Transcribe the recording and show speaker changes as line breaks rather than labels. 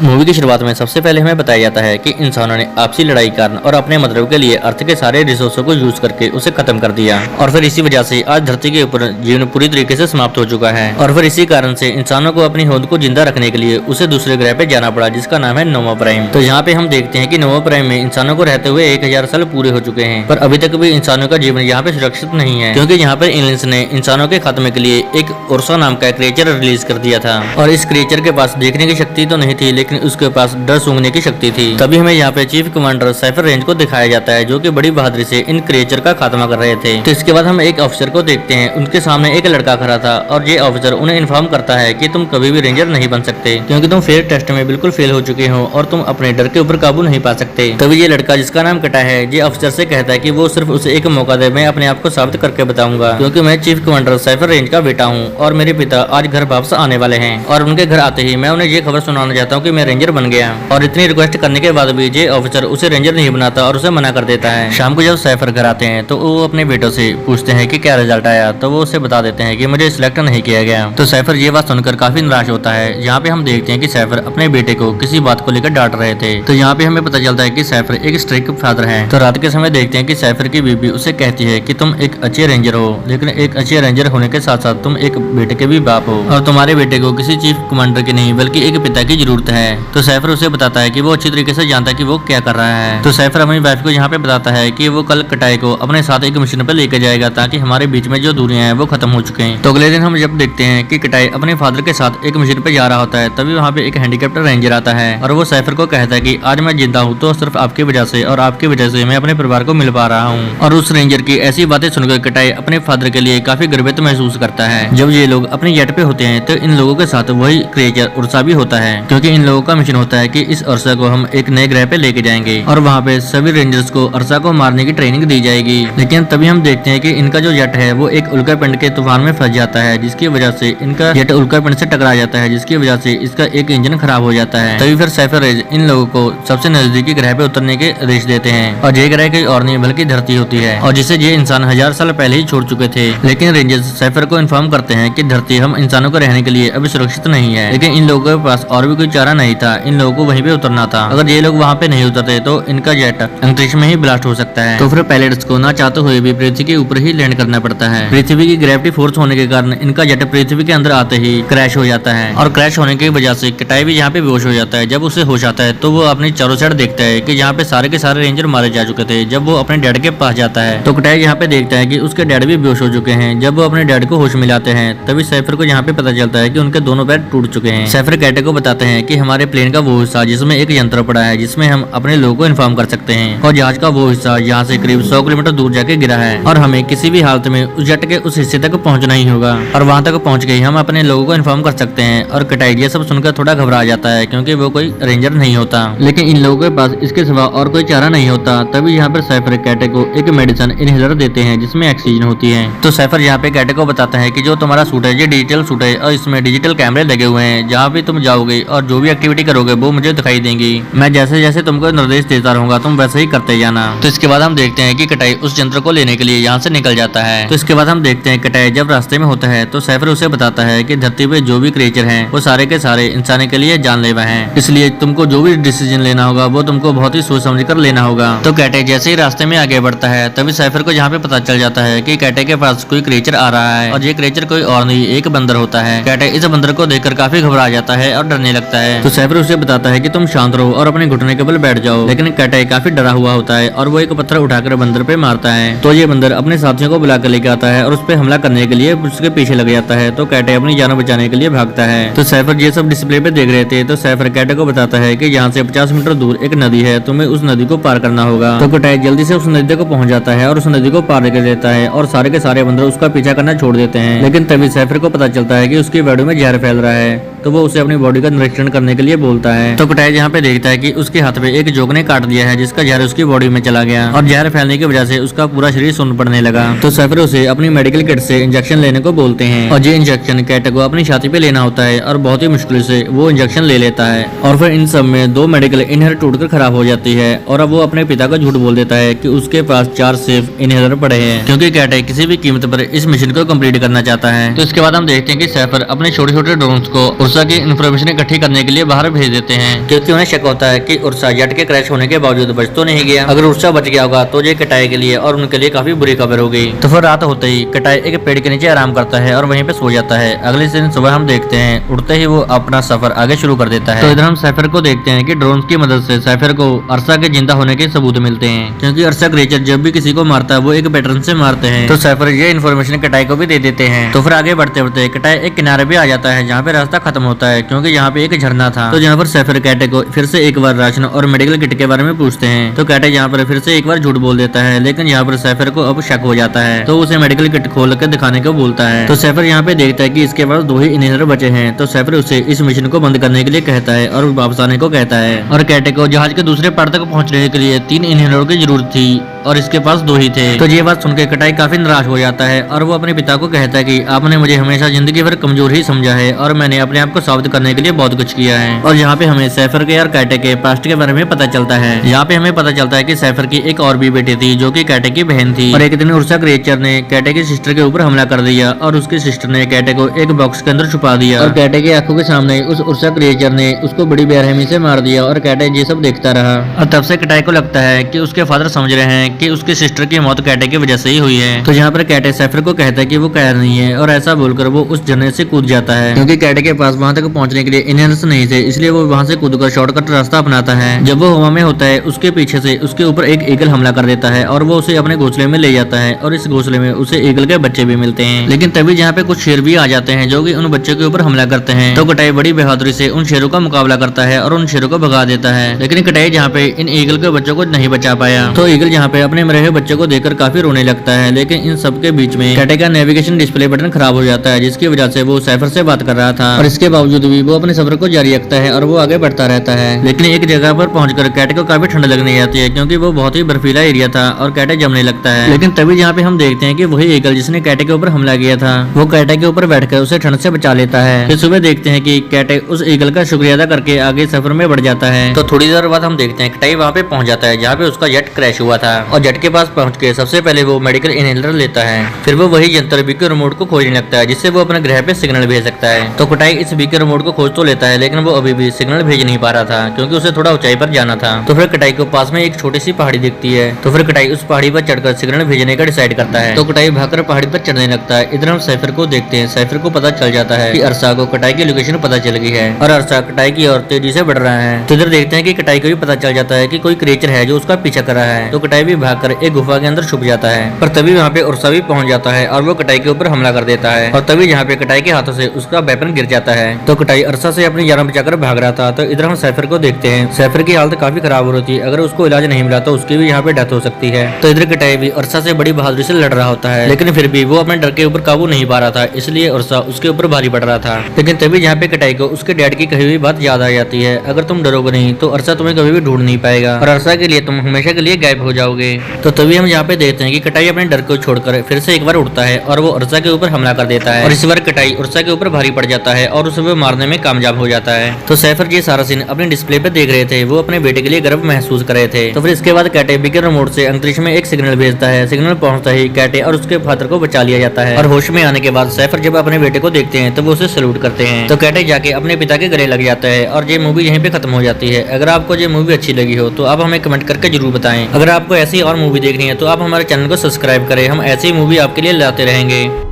Movie की शुरुआत में सबसे पहले हमें बताया जाता है कि इंसानों ने आपसी लड़ाई कारण और अपने मतलब के लिए अर्थ के सारे रिसोर्सों को यूज करके उसे खत्म कर दिया और फिर इसी वजह से आज धरती के ऊपर जीवन पूरी तरीके से समाप्त हो चुका है। और फिर इसी कारण से इंसानों को अपनी होंद को जिंदा रखने के लिए उसे दूसरे ग्रह पे जाना पड़ा, जिसका नाम है नोवा प्राइम। तो यहाँ पे हम देखते हैं कि नोवा प्राइम में इंसानों को रहते हुए 1000 साल पूरे हो चुके हैं, पर अभी तक भी इंसानों का जीवन यहाँ पे सुरक्षित नहीं है, क्योंकि यहाँ पर एलियंस ने इंसानों के खात्मे के लिए एक उर्सा नाम का क्रिएचर रिलीज कर दिया था। और इस क्रिएचर के पास देखने की शक्ति तो नहीं थी, लेकिन उसके पास डर सूंघने की शक्ति थी। तभी हमें यहाँ पे चीफ कमांडर साइफर रेंज को दिखाया जाता है, जो कि बड़ी बहादुरी से इन क्रिएचर का खात्मा कर रहे थे। तो इसके बाद हम एक ऑफिसर को देखते हैं, उनके सामने एक लड़का खड़ा था और ये ऑफिसर उन्हें इन्फॉर्म करता है कि तुम कभी भी रेंजर नहीं बन सकते, क्योंकि तुम फेयर टेस्ट में बिल्कुल फेल हो चुके हो और तुम अपने डर के ऊपर काबू नहीं पा सकते। तभी ये लड़का, जिसका नाम कटा है, ये ऑफिसर से कहता है कि वो सिर्फ उसे एक मौका दे, मैं अपने आप को साबित करके बताऊंगा, क्योंकि मैं चीफ कमांडर साइफर रेंज का बेटा हूँ और मेरे पिता आज घर वापस आने वाले हैं और उनके घर आते ही मैं उन्हें ये खबर सुनाना चाहता हूँ कि मैं रेंजर बन गया। और इतनी रिक्वेस्ट करने के बाद भी ये ऑफिसर उसे रेंजर नहीं बनाता और उसे मना कर देता है। शाम को जब साइफर घर आते हैं तो वो अपने बेटों से पूछते हैं कि क्या रिजल्ट आया, तो वो उसे बता देते हैं कि मुझे सिलेक्ट नहीं किया गया। तो साइफर ये बात सुनकर काफी निराश होता है। यहाँ पे हम देखते हैं कि साइफर अपने बेटे को किसी बात को लेकर डांट रहे थे। तो यहाँ पे हमें पता चलता है कि साइफर एक स्ट्रिक्ट फादर है। तो रात के समय देखते हैं कि साइफर की बीबी उसे कहती है कि तुम एक अच्छे रेंजर हो, लेकिन एक अच्छे रेंजर होने के साथ साथ तुम एक बेटे के भी बाप हो और तुम्हारे बेटे को किसी चीफ कमांडर की नहीं बल्कि एक पिता की जरूरत है। तो साइफर उसे बताता है कि वो अच्छी तरीके से जानता है कि वो क्या कर रहा है। तो साइफर अपनी वाइफ को यहाँ पे बताता है कि वो कल कटाई को अपने साथ एक मिशन पे लेकर जाएगा, ताकि हमारे बीच में जो दूरियां हैं वो खत्म हो चुके हैं। तो अगले दिन हम जब देखते हैं कि कटाई अपने फादर के साथ एक मिशन पे जा रहा होता है, तभी वहाँ पे एक हैंडीकैप्ड रेंजर आता है और वो साइफर को कहता है कि आज मैं जिंदा हूँ तो सिर्फ आपकी वजह से, और आपकी वजह से मैं अपने परिवार को मिल पा रहा हूँ। और उस रेंजर की ऐसी बातें सुनकर कटाई अपने फादर के लिए काफी गर्वित महसूस करता है। जब ये लोग अपने जेट पे होते हैं तो इन लोगों के साथ वही क्रिएचर उर्सा भी होता है, क्योंकि इन लोगों का मिशन होता है कि इस उर्सा को हम एक नए ग्रह पे लेके जाएंगे और वहाँ पे सभी रेंजर्स को उर्सा को मारने की ट्रेनिंग दी जाएगी। लेकिन तभी हम देखते हैं कि इनका जो जेट है वो एक उल्कापिंड के तूफान में फंस जाता है, जिसकी वजह से इनका जेट उल्कापिंड से टकरा जाता है, जिसकी वजह से इसका एक इंजन खराब हो जाता है। तभी फिर साइफर रेंज इन लोगों को सबसे नजदीकी ग्रह पे उतरने के आदेश देते हैं और ये ग्रह कोई और नहीं बल्कि धरती होती है, और जिसे ये इंसान 1000 साल पहले ही छोड़ चुके थे। लेकिन रेंजर्स साइफर को इन्फॉर्म करते हैं कि धरती हम इंसानों को रहने के लिए अभी सुरक्षित नहीं है, लेकिन इन लोगों के पास और भी कोई चारा नहीं था, इन लोगों को वहीं पे उतरना था। अगर ये लोग वहाँ पे नहीं उतरते तो इनका जेट अंतरिक्ष में ही ब्लास्ट हो सकता है। तो फिर पायलट्स को ना चाहते हुए भी पृथ्वी के ऊपर ही लैंड करना पड़ता है। पृथ्वी की ग्रेविटी फोर्स होने के कारण इनका जेट पृथ्वी के अंदर आते ही क्रैश हो जाता है और क्रैश होने की वजह से कटाई भी यहाँ पे बेहोश हो जाता है। जब उसे होश आता है तो वो अपनी चारों साइड देखता है कि यहाँ पे सारे के सारे रेंजर मारे जा चुके थे। जब वो अपने डैड के पास जाता है तो कटाई यहाँ पे देखता है कि उसके डैड भी बेहोश हो चुके हैं। जब वो अपने डैड को होश मिलाते हैं तभी साइफर को यहाँ पे पता चलता है कि उनके दोनों पैर टूट चुके हैं। साइफर कैटे को बताते हैं कि हमारे प्लेन का वो हिस्सा जिसमें एक यंत्र पड़ा है, जिसमें हम अपने लोगों को इन्फॉर्म कर सकते हैं, और जहाज का वो हिस्सा यहाँ से करीब 100 किलोमीटर दूर जाके गिरा है और हमें किसी भी हालत में उस जेट के उस हिस्से तक पहुंचना ही होगा और वहां तक पहुंच गए हम अपने लोगों को इन्फॉर्म कर सकते हैं। और कटाई ये सब सुनकर थोड़ा घबरा जाता है, क्योंकि वो कोई रेंजर नहीं होता, लेकिन इन लोगों के पास इसके सिवा और कोई चारा नहीं होता। तभी यहाँ पर साइफर कैटे को एक मेडिसिन इनहेलर देते हैं जिसमें ऑक्सीजन होती है। तो साइफर यहाँ पे कैटे को बताता है कि जो तुम्हारा सूट है ये डिजिटल सूट है और इसमें डिजिटल कैमरे लगे हुए हैं, जहाँ भी तुम जाओगे और जो भी एक्टिविटी करोगे वो मुझे दिखाई देंगी। मैं जैसे जैसे तुमको निर्देश देता रहूंगा तुम वैसे ही करते जाना। तो इसके बाद हम देखते हैं कि कटाई उस यंत्र को लेने के लिए यहाँ से निकल जाता है। तो इसके बाद हम देखते हैं कटाई जब रास्ते में होता है तो साइफर उसे बताता है कि धरती पे जो भी क्रिएचर हैं वो सारे के सारे इंसानी के लिए जानलेवा हैं, इसलिए तुमको जो भी डिसीजन लेना होगा वो तुमको बहुत ही सोच समझ कर लेना होगा। तो कैटे जैसे ही रास्ते में आगे बढ़ता है तभी साइफर को यहाँ पे पता चल जाता है कि कैटे के पास कोई क्रिएचर आ रहा है और ये क्रिएचर कोई और नहीं एक बंदर होता है। कैटे इस बंदर को देखकर काफी घबरा जाता है और डरने लगता है। तो साइफर उसे बताता है कि तुम शांत रहो और अपने घुटने के बल बैठ जाओ, लेकिन कैटे काफी डरा हुआ होता है और वो एक पत्थर उठाकर बंदर पे मारता है। तो ये बंदर अपने साथियों को बुलाकर लेके आता है और उस पर हमला करने के लिए उसके पीछे लग जाता है। तो कैटे अपनी जान बचाने के लिए भागता है। तो साइफर ये सब डिस्प्ले पे देख रहे थे तो साइफर कैटे को बताता है कि यहाँ से 50 मीटर दूर एक नदी है, तुम्हें उस नदी को पार करना होगा। तो कैटे जल्दी से उस नदी को पहुंच जाता है और उस नदी को पार कर देता है और सारे के सारे बंदर उसका पीछा करना छोड़ देते हैं। लेकिन तभी साइफर को पता चलता है कि उसकी बॉडी में जहर फैल रहा है, तो वो उसे अपनी बॉडी का निरीक्षण करने के लिए बोलता है। तो कटाई यहाँ पे देखता है कि उसके हाथ पे एक जोक ने काट दिया है, जिसका जहर उसकी बॉडी में चला गया और जहर फैलने की वजह से उसका पूरा शरीर सुन्न पड़ने लगा। तो साइफर उसे अपनी मेडिकल किट से इंजेक्शन लेने को बोलते हैं और ये इंजेक्शन कैट को अपनी छाती पे लेना होता है और बहुत ही मुश्किल से वो इंजेक्शन ले लेता है। और फिर इन सब में 2 मेडिकल इनहेलर टूटकर खराब हो जाती है और अब वो अपने पिता को झूठ बोल देता है कि उसके पास 4 सेफ इनहेलर पड़े हैं, क्योंकि कैट किसी भी कीमत पर इस मिशन को कंप्लीट करना चाहता है। तो इसके बाद हम देखते हैं कि साइफर अपने छोटे छोटे ड्रोन्स को उर्सा की इन्फॉर्मेशन इकट्ठी करने के लिए लिए बाहर भेज देते हैं, क्योंकि उन्हें शक होता है कि उर्सा जेट के क्रैश होने के बावजूद बच तो नहीं गया। अगर उर्सा बच गया होगा तो ये कटाई के लिए और उनके लिए काफी बुरी खबर होगी। तो फिर रात होते ही कटाई एक पेड़ के नीचे आराम करता है और वहीं पे सो जाता है। अगले दिन सुबह हम देखते हैं उड़ते ही वो अपना सफर आगे शुरू कर देता है। तो इधर हम सैफर को देखते हैं कि ड्रोन की मदद से सैफर को अरसा के जिंदा होने के सबूत मिलते हैं, क्योंकि अरसा क्रिएचर जब भी किसी को मारता है वो एक पैटर्न से मारते हैं। तो सैफर ये इन्फॉर्मेशन कटाई को भी दे देते हैं। तो फिर आगे बढ़ते बढ़ते कटाई एक किनारे पे आ जाता है जहाँ पे रास्ता खत्म होता है, क्योंकि यहाँ पे एक झरना था। तो जहाँ पर सैफर कैटे को फिर से एक बार राशन और मेडिकल किट के बारे में पूछते हैं। तो कैटे यहाँ पर फिर से एक बार झूठ बोल देता है, लेकिन यहाँ पर सैफर को अब शक हो जाता है, तो उसे मेडिकल किट खोल कर दिखाने को बोलता है। तो सैफर यहाँ पे देखता है कि इसके पास 2 ही इन्हेलर बचे हैं। तो सैफर उसे इस मिशन को बंद करने के लिए कहता है और वापस आने को कहता है। और कैटे को जहाज के दूसरे पार तक पहुंचने के लिए 3 इन्हेलर की जरूरत थी और इसके पास 2 ही थे। तो ये बात सुनकर कटाई काफी निराश हो जाता है और वो अपने पिता को कहता है कि आपने मुझे हमेशा जिंदगी भर कमजोर ही समझा है और मैंने अपने आप को साबित करने के लिए बहुत कुछ किया है। और यहाँ पे हमें सैफर के और कैटे के पास्ट के बारे में पता चलता है। यहाँ पे हमें पता चलता है कि सैफर की एक और भी बेटी थी जो कि कैटे की बहन थी। और एक दिन उर्सा क्रिएचर ने कैटे की सिस्टर के ऊपर हमला कर दिया और उसकी सिस्टर ने कैटे को एक बॉक्स के अंदर छुपा दिया और कैटे की आंखों के सामने उस उर्सा क्रिएचर ने उसको बड़ी बेरहमी से मार दिया और कैटे ये सब देखता रहा। और तब से कटाई को लगता है कि उसके फादर समझ रहे हैं कि उसकी सिस्टर की मौत कैटे की वजह से ही हुई है। तो यहाँ पर कैटे सैफर को कहता है कि वो कह नहीं है और ऐसा बोलकर वो उस झरने से कूद जाता है, क्योंकि कैटे के पास वहां तक पहुंचने के लिए इन्हेलर्स नहीं थे, इसलिए वो वहां से कूदकर शॉर्टकट रास्ता अपनाता है। जब वो हवा में होता है उसके पीछे से उसके ऊपर एक ईगल हमला कर देता है और वो उसे अपने घोंसले में ले जाता है और इस घोंसले में उसे ईगल के बच्चे भी मिलते हैं। लेकिन तभी जहाँ पे कुछ शेर भी आ जाते हैं जो कि उन बच्चों के ऊपर हमला करते हैं। तो कटाई बड़ी बहादुरी से उन शेरों का मुकाबला करता है और उन शेरों को भगा देता है। लेकिन कटाई जहाँ पे इन ईगल के बच्चों को नहीं बचा पाया, तो ईगल यहाँ पे अपने मरे हुए बच्चों को देखकर काफी रोने लगता है। लेकिन इन सब के बीच में कैटे का नेविगेशन डिस्प्ले बटन खराब हो जाता है, जिसकी वजह से वो सैफर से बात कर रहा था और इसके बावजूद भी वो अपने सफर को जारी रखता है और वो आगे बढ़ता रहता है। लेकिन एक जगह पर पहुंचकर कैटे को काफी ठंड लगने जाती है, क्योंकि वो बहुत ही बर्फीला एरिया था और कैटे जमने लगता है। लेकिन तभी जहाँ पे हम देखते हैं कि वही ईगल जिसने कैटे के ऊपर हमला किया था वो कैटे के ऊपर बैठकर उसे ठंड से बचा लेता है। फिर सुबह देखते हैं कि कैटे उस ईगल का शुक्रिया अदा करके आगे सफर में बढ़ जाता है। तो थोड़ी देर बाद हम देखते हैं कटाई वहाँ पे पहुंच जाता है जहाँ पे उसका जेट क्रैश हुआ था और जेट के पास पहुंच के सबसे पहले वो मेडिकल इनहेलर लेता है। फिर वो वही यंत्र बीकर रिमोट को खोजने लगता है जिससे वो अपने ग्रह पे सिग्नल भेज सकता है। तो कटाई इस बीकर रिमोट को खोज तो लेता है, लेकिन वो अभी भी सिग्नल भेज नहीं पा रहा था, क्योंकि उसे थोड़ा ऊंचाई पर जाना था। तो फिर कटाई को पास में एक छोटी सी पहाड़ी दिखती है, तो फिर कटाई उस पहाड़ी पर चढ़कर सिग्नल भेजने का डिसाइड करता है। तो कटाई भागकर पहाड़ी पर चढ़ने लगता है। इधर हम सैफर को देखते हैं। सैफर को पता चल जाता है कि अरसा को कटाई की लोकेशन पता चल गई है और अरसा कटाई की ओर तेजी से बढ़ रहा है। तो इधर देखते हैं कि कटाई को भी पता चल जाता है कि कोई क्रिएचर है जो उसका पीछा कर रहा है। तो कटाई भी भागकर एक गुफा के अंदर छुप जाता है, पर तभी वहाँ पे उर्सा भी पहुंच जाता है और वो कटाई के ऊपर हमला कर देता है। और तभी जहाँ पे कटाई के हाथों से उसका वेपन गिर जाता है। तो कटाई अरसा से अपनी जान बचाकर भाग रहा था। तो इधर हम सैफर को देखते हैं। सैफर की हालत काफी खराब हो रही थी, अगर उसको इलाज नहीं मिला तो उसकी भी यहाँ पे डेथ हो सकती है। तो इधर कटाई भी अरसा से बड़ी बहादुरी से लड़ रहा होता है, लेकिन फिर भी वो अपने डर के ऊपर काबू नहीं पा रहा था, इसलिए अरसा उसके ऊपर भारी पड़ रहा था। लेकिन तभी जहाँ पे कटाई को उसके डैड की कही हुई बात याद आ जाती है, अगर तुम डरोगे नहीं तो अरसा तुम्हें कभी भी ढूंढ नहीं पाएगा और अरसा के लिए तुम हमेशा के लिए गायब हो जाओगे। तो तभी हम यहाँ पे देखते हैं कि कटाई अपने डर को छोड़कर फिर से एक बार उठता है और वो अरसा के ऊपर हमला कर देता है और इस बार कटाई अरसा के ऊपर भारी पड़ जाता है और उसे वो मारने में कामयाब हो जाता है। तो सैफर ये सारा सीन अपने डिस्प्ले पे देख रहे थे, वो अपने बेटे के लिए गर्व महसूस कर रहे थे। तो फिर इसके बाद कैटे बिगर रिमोट से अंतरिक्ष में एक सिग्नल भेजता है। सिग्नल पहुंचता ही कैटे और उसके फादर को बचा लिया जाता है और होश में आने के बाद सैफर जब अपने बेटे को देखते हैं तो वो उसे सैल्यूट करते हैं। तो कैटे जाके अपने पिता के गले लग जाता है और ये मूवी यहीं पे खत्म हो जाती है। अगर आपको ये मूवी अच्छी लगी हो तो आप हमें कमेंट करके जरूर बताएं। अगर आपको ऐसी और मूवी देखनी है तो आप हमारे चैनल को सब्सक्राइब करें, हम ऐसी मूवी आपके लिए लाते रहेंगे।